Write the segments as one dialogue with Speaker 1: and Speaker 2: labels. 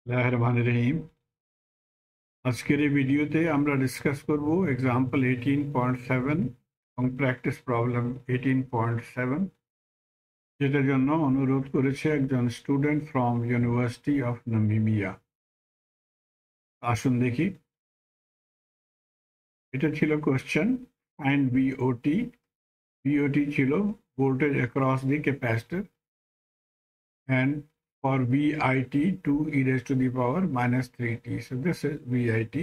Speaker 1: রহিম। আজকের এই ভিডিওতে আমরা ডিসকাস করব এক্সাম্পল 18.7 এবং প্র্যাকটিস প্রবলেম 18.7, যেটার জন্য অনুরোধ করেছে একজন student from university of Namibia. আসুন দেখি। এটা ছিল কোশ্চেন, ফাইন্ড বিওটি। বিওটি ছিল voltage across the capacitor, and for VIT 2 e raised to the power minus 3t. So this is VIT.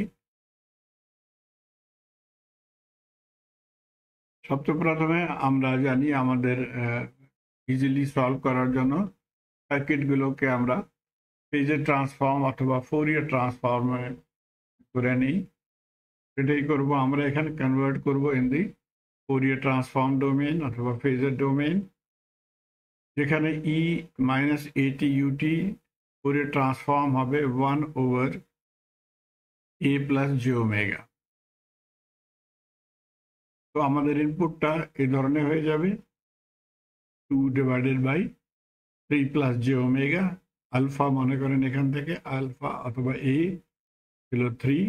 Speaker 1: সবচেয়ে প্রথমে আমরা জানি আমাদের ইজিলি সলভ করার জন্য সার্কিটগুলোকে আমরা ফেজর ট্রান্সফর্ম অথবা ফোরিয়ার ট্রান্সফর্মে করে নিই। এটাই করব আমরা এখানে, কনভার্ট করব in the Fourier transform domain অথবা ফেজর ডোমেইন, যেখানে ই মাইনাস এটি ইউটি ফোরিয়ার ট্রান্সফর্ম হবে 1/a প্লাস জে ওমেগা। তো আমাদের ইনপুটটা এই ধরনের হয়ে যাবে 2/3 প্লাস জে ওমেগা। আলফা মনে করেন এখান থেকে আলফা অথবা এ ছিল 3,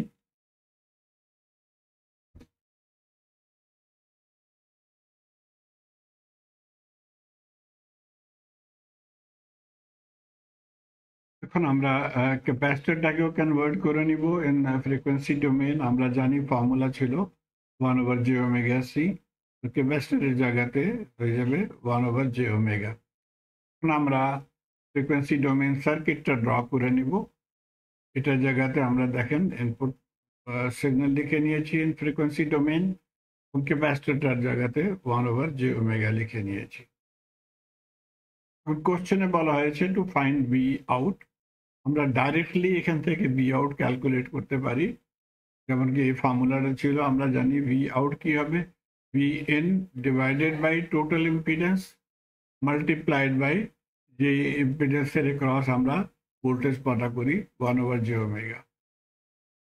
Speaker 1: এখন আমরা ক্যাপাসিটরটাকেও কনভার্ট করে নিব ইন ফ্রিকোয়েন্সি ডোমেইন। আমরা জানি ফর্মুলা ছিল 1/j ওমেগা সি, তো ক্যাপাসিটরের জায়গাতে হয়ে যাবে 1/j ওমেগা। এখন আমরা ফ্রিকোয়েন্সি ডোমেইন সার্কিটটা ড্র করে নিব। এটার জায়গাতে আমরা দেখেন ইনপুট সিগন্যাল লিখে নিয়েছি ইন ফ্রিকোয়েন্সি ডোমেইন, এবং ক্যাপাসিটরটার জায়গাতে 1/j ওমেগা লিখে নিয়েছি। কোশ্চেনে বলা হয়েছে টু ফাইন্ড বি আউট। আমরা ডাইরেক্টলি এখান থেকে বি আউট ক্যালকুলেট করতে পারি। যেমন কি এই ফর্মুলাটা ছিল, আমরা জানি ভি আউট কি হবে, V N divided by total impedance multiplied by যে ইম্পিডেন্সের ক্রস আমরা ভোল্টেজ পটা করি 1/j ওমেগা।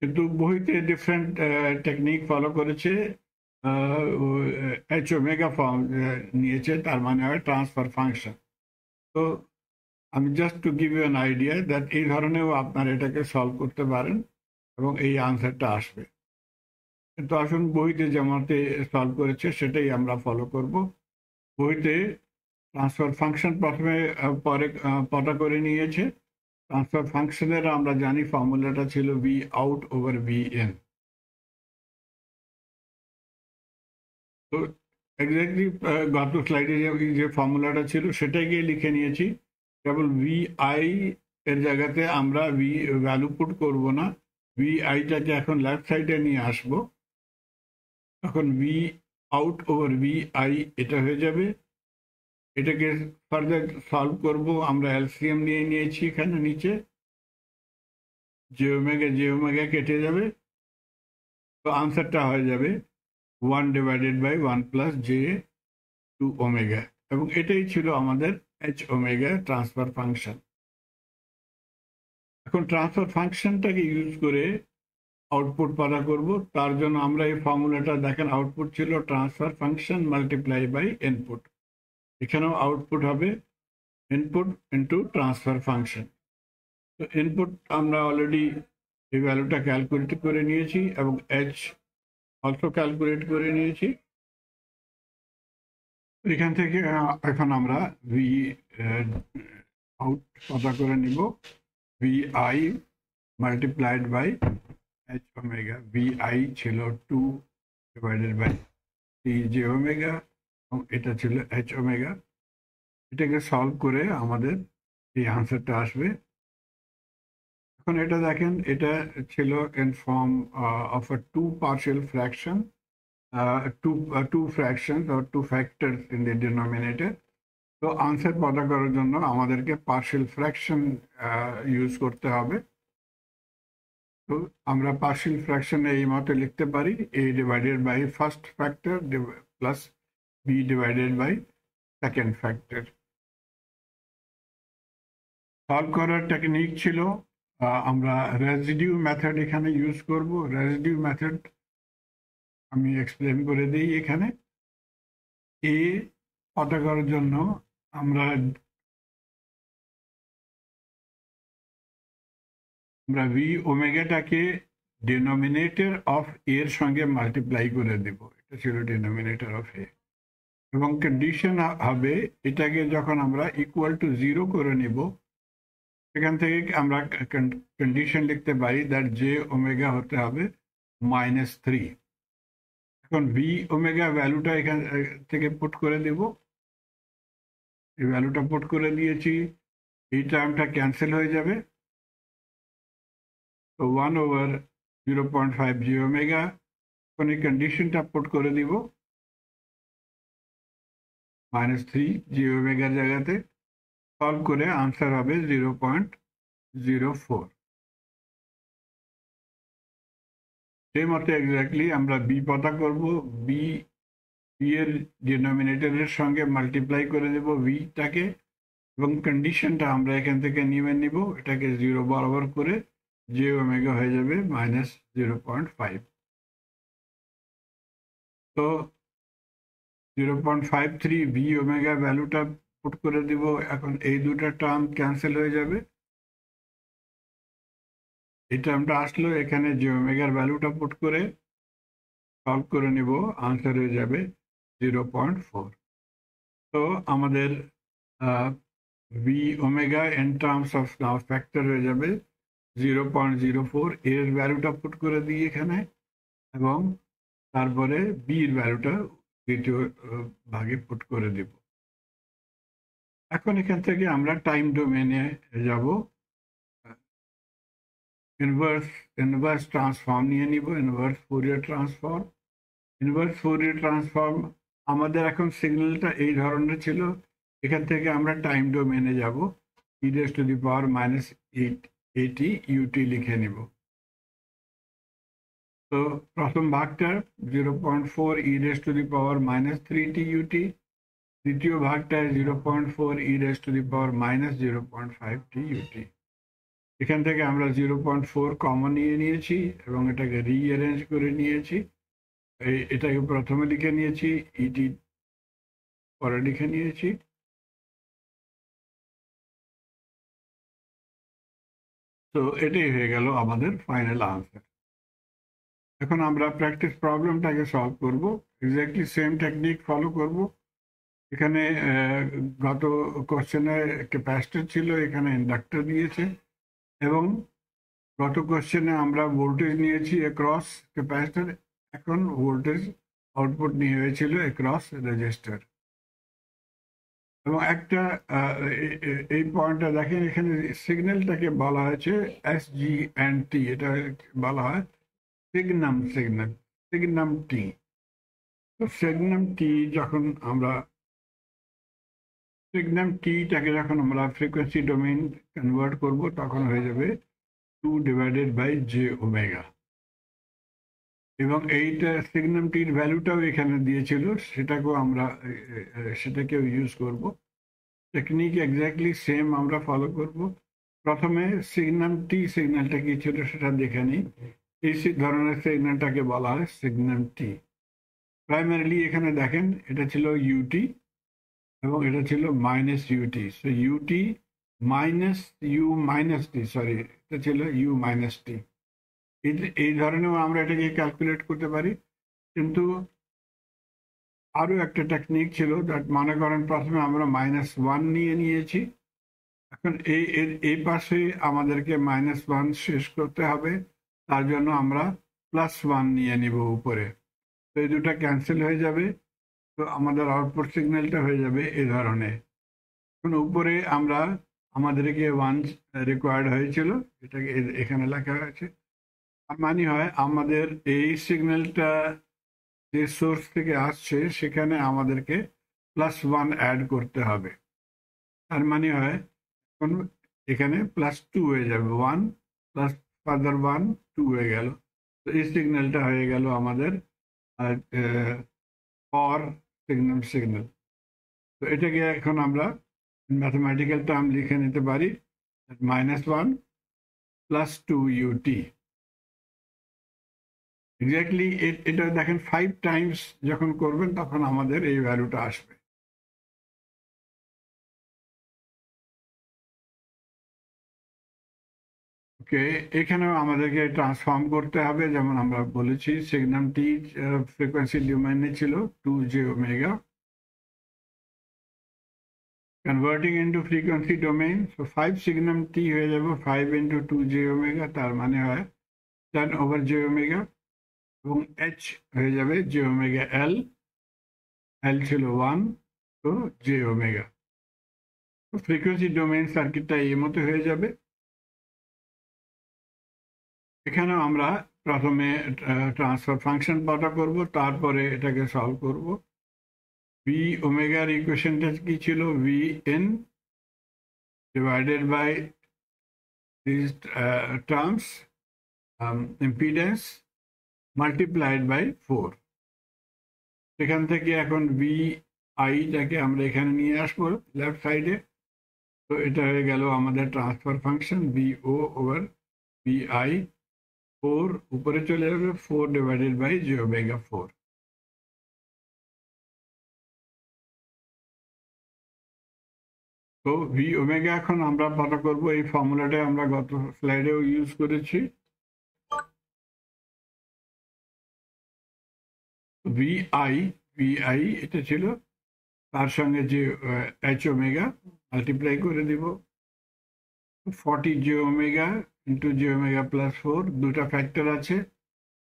Speaker 1: কিন্তু বইতে ডিফারেন্ট টেকনিক ফলো করেছে, এইচ ওমেগা ফর্ম নিয়েছে, তার মানে হয় ট্রান্সফার ফাংশন। তো আমি just to give you an idea that এই ধরনেরও আপনারা এটাকে সলভ করতে পারেন এবং এই আনসারটা আসবে। কিন্তু আসুন বইতে যেমনতে সলভ করেছে সেটাই আমরা ফলো করব। বইতে ট্রান্সফার ফাংশন প্রথমে পরে পটা করে নিয়েছে। ট্রান্সফার ফাংশনের আমরা জানি ফর্মুলাটা ছিল V out over V N. তো এক্স্যাক্টলি গত স্লাইডে যে ফর্মুলাটা ছিল সেটাই গিয়ে লিখে নিয়েছি। কেবল ভি আই এর জায়গাতে আমরা ভি ভ্যালু পুট করব না, ভি আইটাকে এখন লেফট সাইডে নিয়ে আসবো। তখন V out over V I এটা হয়ে যাবে। এটাকে ফার্দার সলভ করব, আমরা এলসিএম নিয়ে নিয়েছি এখানে নিচে, জে ওমেগা কেটে যাবে। তো আনসারটা হয়ে যাবে 1/1 প্লাস জে 2 ওমেগা, এবং এটাই ছিল আমাদের এইচ ওমেগা ট্রান্সফার ফাংশন। এখন ট্রান্সফার ফাংশনটাকে ইউজ করে আউটপুট পাওয়া করব। তার জন্য আমরা এই ফর্মুলাটা দেখেন, আউটপুট ছিল transfer function multiply by input. এখানেও আউটপুট হবে ইনপুট ইন্টু ট্রান্সফার ফাংশন। তো ইনপুট আমরা অলরেডি এই ভ্যালুটা ক্যালকুলেট করে নিয়েছি এবং এইচ অলসো ক্যালকুলেট করে নিয়েছি। এখান থেকে এখন আমরা ভি আউট পতা করে নিব, V I multiplied by H omega. V I ছিল 2/3 ওমেগা এবং এটা ছিল এইচ ওমেগা। এটাকে সলভ করে আমাদের এই আনসারটা আসবে। এখন এটা দেখেন, এটা ছিল in form of a two partial fraction, two fractions or two factors in the denominator. তো আনসার পতা করার জন্য আমাদেরকে পার্শিয়াল ফ্র্যাকশন ইউজ করতে হবে। তো আমরা পার্শিয়াল ফ্র্যাকশন এই মতে লিখতে পারি, a divided by first factor plus b divided by second factor. Solve করার টেকনিক ছিল আমরা রেসিডিউ মেথড এখানে ইউজ করব। রেসিডিউ মেথড আমি এক্সপ্লেন করে দিই। এখানে এ পতা করার জন্য আমরা আমরা ভি ওমেগাটাকে ডিনোমিনেটর অফ এর সঙ্গে মাল্টিপ্লাই করে দেব, এটা ছিল ডিনোমিনেটর অফ এ, এবং কন্ডিশন হবে এটাকে যখন আমরা ইকুয়াল টু 0 করে নিব, সেখান থেকে আমরা কন্ডিশন লিখতে পারি দ্যাট জে ওমেগা হতে হবে -3। এখন ভি ওমেগা ভ্যালুটা এখান থেকে পুট করে দেব, এই ভ্যালুটা পুট করে দিয়েছি, এই টার্মটা ক্যান্সেল হয়ে যাবে, তো 1/0.5 জি ওমেগা। এখন এই কন্ডিশনটা পুট করে দিব -3 জি ওমেগার জায়গাতে, সলভ করে আনসার হবে 0.04। সেই মতো এক্স্যাক্টলি আমরা বি পতা করব, বি এর ডিনোমিনেটরের সঙ্গে মাল্টিপ্লাই করে দেব ভিটাকে, এবং কন্ডিশনটা আমরা এখান থেকে নিয়ে নিব, এটাকে 0 বরাবর করে জে ওমেগা হয়ে যাবে -0.5। তো 0.53 ভি ওমেগা ভ্যালুটা পুট করে দিব, এখন এই দুটো টার্ম ক্যান্সেল হয়ে যাবে, এই টার্মটা আসলো, এখানে জে ওমেগার ভ্যালুটা পুট করে সলভ করে নিব, আনসার হয়ে যাবে 0.4। তো আমাদের V omega in terms of now factor হয়ে যাবে 0.04, এর ভ্যালুটা পুট করে দিই এখানে, এবং তারপরে বির ভ্যালুটা দ্বিতীয় ভাগে পুট করে দিব। এখন এখান থেকে আমরা টাইম ডোমেনে যাব, ইনভার্স ট্রান্সফর্ম নিয়ে নিব, inverse Fourier transform. Inverse Fourier transform আমাদের এখন সিগন্যালটা এই ধরনের ছিল, এখান থেকে আমরা টাইম ডোমেনে যাব, e⁻⁻80 ইউটি লিখে নিব। তো প্রথম ভাগটা 0.4 e⁻⁻3t ইউটি, দ্বিতীয় ভাগটা 0.4 e⁻⁻0.5t ইউটি। এখান থেকে আমরা 0.4 কমন নিয়ে নিয়েছি এবং এটাকে রিঅ্যারেঞ্জ করে নিয়েছি, এটাকে প্রথমে লিখে নিয়েছি, ইটি পরে লিখে নিয়েছি। তো এটাই হয়ে গেল আমাদের ফাইনাল আনসার। এখন আমরা প্র্যাকটিস প্রবলেমটাকে সলভ করব, এক্স্যাক্টলি সেম টেকনিক ফলো করব। এখানে গত কোশ্চেনে ক্যাপাসিটর ছিল, এখানে ইন্ডাক্টর দিয়েছে, এবং গত কোশ্চেনে আমরা ভোল্টেজ নিয়েছি অ্যাক্রস ক্যাপাসিটর, এখন ভোল্টেজ আউটপুট নিয়ে হয়েছিল অ্যাক্রস রেজিস্টার। এবং একটা এই পয়েন্টটা দেখেন, এখানে সিগন্যালটাকে বলা হয়েছে SGNT, এটা বলা হয় সিগনাম টি। তো সিগনাম টিটাকে যখন আমরা ফ্রিকোয়েন্সি ডোমেইন কনভার্ট করব, তখন হয়ে যাবে 2/j ওমেগা, এবং এইটা সিগনাম টির ভ্যালুটাও এখানে দিয়েছিল, সেটাকেও ইউজ করব। টেকনিক এক্স্যাক্টলি সেম আমরা ফলো করব। প্রথমে সিগন্যালটা কি ছিল সেটা দেখে নিই। এই ধরনের সিগন্যালটাকে বলা হয় সিগনাম টি। প্রাইমারিলি এখানে দেখেন এটা ছিল ইউটি এবং এটা ছিল -UT, সো ইউটি এটা ছিল U-T। এই ধরনেও আমরা এটাকে ক্যালকুলেট করতে পারি, কিন্তু আরো একটা টেকনিক ছিল, দ্যাট মনে করেন প্রথমে আমরা -1 নিয়ে নিয়েছি, এখন এই পাশে আমাদেরকে -1 শেষ করতে হবে, তার জন্য আমরা +1 নিয়ে নিব উপরে, তো এই দুটা ক্যান্সেল হয়ে যাবে, তো আমাদের আউটপুট সিগন্যালটা হয়ে যাবে এই ধরনের। এখন উপরে আমাদেরকে 1 রিকোয়ার্ড হয়েছিল, এটাকে এখানে লেখা হয়েছে, মানে হয় আমাদের এই সিগন্যালটা যে সোর্স থেকে আসছে সেখানে আমাদেরকে +1 অ্যাড করতে হবে, তার মানে হয় এখন এখানে +2 হয়ে যাবে, 1 প্লাস ফার্দার 1 2 হয়ে গেল। তো এই সিগন্যালটা হয়ে গেল আমাদের ফর সিগন্যাল। তো এটাকে এখন আমরা ম্যাথমেটিক্যাল টার্ম লিখে নিতে পারি, -1 + 2 UT। এক্স্যাক্টলি এটা দেখেন 5 টাইমস যখন করবেন তখন আমাদের এই ভ্যালুটা আসবে। ওকে, এখানেও আমাদেরকে ট্রান্সফর্ম করতে হবে, যেমন আমরা বলেছি সিগন্যাল টি ফ্রিকোয়েন্সি ডোমেইনে ছিল 2j omega, converting into frequency domain, so 5 signal টি হয়ে যাবে 5 ইনটু 2j ওমেগা, তার মানে হয় 10/j ওমেগা, এবং h হয়ে যাবে j ওমেগা l, l ছিল 1, তো j ওমেগা। তো ফ্রিকোয়েন্সি ডোমেইন সার্কিটটা এই মতো হয়ে যাবে। এখানেও আমরা প্রথমে ট্রান্সফার ফাংশন পটা করব, তারপরে এটাকে সলভ করব। ভি ওমেগার ইকুয়েশনটা কি ছিল? V N divided by this terms impedance multiplied by 4। সেখান থেকে এখন ভি আইটাকে আমরা এখানে নিয়ে আসবো লেফট সাইডে। তো এটা হয়ে গেল আমাদের transfer function V O over V I. 4 উপরে চলে যাবে, 4 ডিভাইডেড বাই j ওমেগা 4। তো ভি ওমেগা এখন আমরা পতা করব, এই ফর্মুলাটা আমরা গত স্লাইডেও ইউজ করেছি। ভি আই এটা ছিল, তার সঙ্গে যে h ওমেগা মাল্টিপ্লাই করে দিব 40 j omega into j omega plus 4, দুটা ফ্যাক্টর আছে,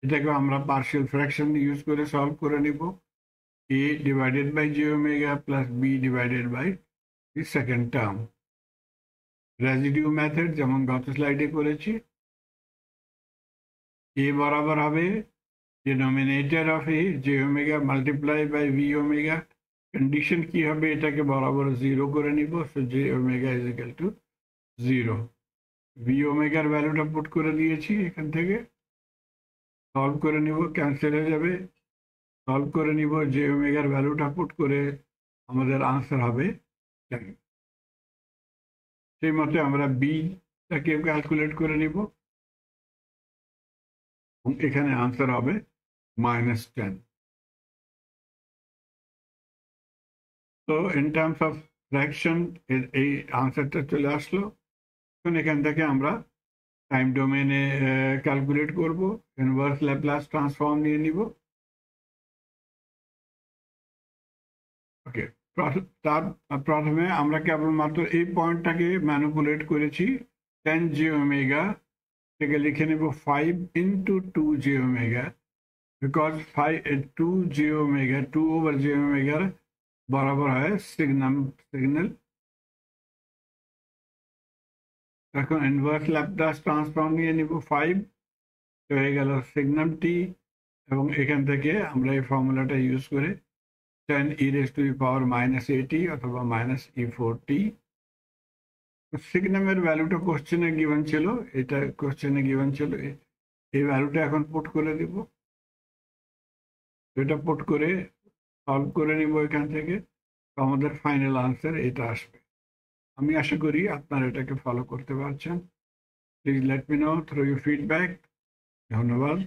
Speaker 1: এটাকে আমরা পার্শিয়াল ফ্র্যাকশন ইউজ করে সলভ করে নিব। a divided by j omega plus b divided by the second term. Residue method যেমন গত স্লাইডে করেছি, a বরাবর হবে denominator of a j omega multiply by v omega. Condition কি হবে? এটাকে বরাবর 0 করে নিব, so j omega is equal to 0। v ওমেগার ভ্যালুটা পুট করে দিয়েছি, এখান থেকে সলভ করে নিব, ক্যান্সেল হয়ে যাবে। সলভ করে নিব, j ওমেগার ভ্যালুটা পুট করে আমাদের আনসার হবে 10। সেই মতে আমরা বিটাকে ক্যালকুলেট করে নিব, এখানে আনসার হবে -10। তো ইন টার্মস অফ ফ্র্যাকশন এই আনসারটা চলে আসলো। এখন এখান থেকে আমরা টাইম ডোমেনে ক্যালকুলেট করব, ইনভার্স ল্যাপ্লাস ট্রান্সফর্ম নিয়ে নিব। ওকে, তার প্রথমে আমরা কেবলমাত্র এই পয়েন্টটাকে ম্যানিপুলেট করেছি। 10j ওমেগা থেকে লিখে নেব 5 into 2j omega, because 2j omega 2/j ওমেগার বরাবর হয় সিগন্যাল। এখন ইনভার্স ল্যাপ্লাস ট্রান্সফর্ম নিয়ে নিব, 5 হয়ে গেল সিগন্যাল টি, এবং এখান থেকে আমরা এই ফর্মুলাটা ইউজ করে 10 e raised to the power -80 অথবা -e4t। সিগন্যামের ভ্যালুটা কোশ্চেনে গিভেন ছিল, এটা কোশ্চেনে গিভেন ছিল, এই ভ্যালুটা এখন পুট করে দিব। এটা পুট করে সলভ করে নিব এখান থেকে, তো আমাদের ফাইনাল আনসার এটা আসবে। আমি আশা করি আপনারা এটাকে ফলো করতে পারছেন। Please let me no through your feedback. ধন্যবাদ।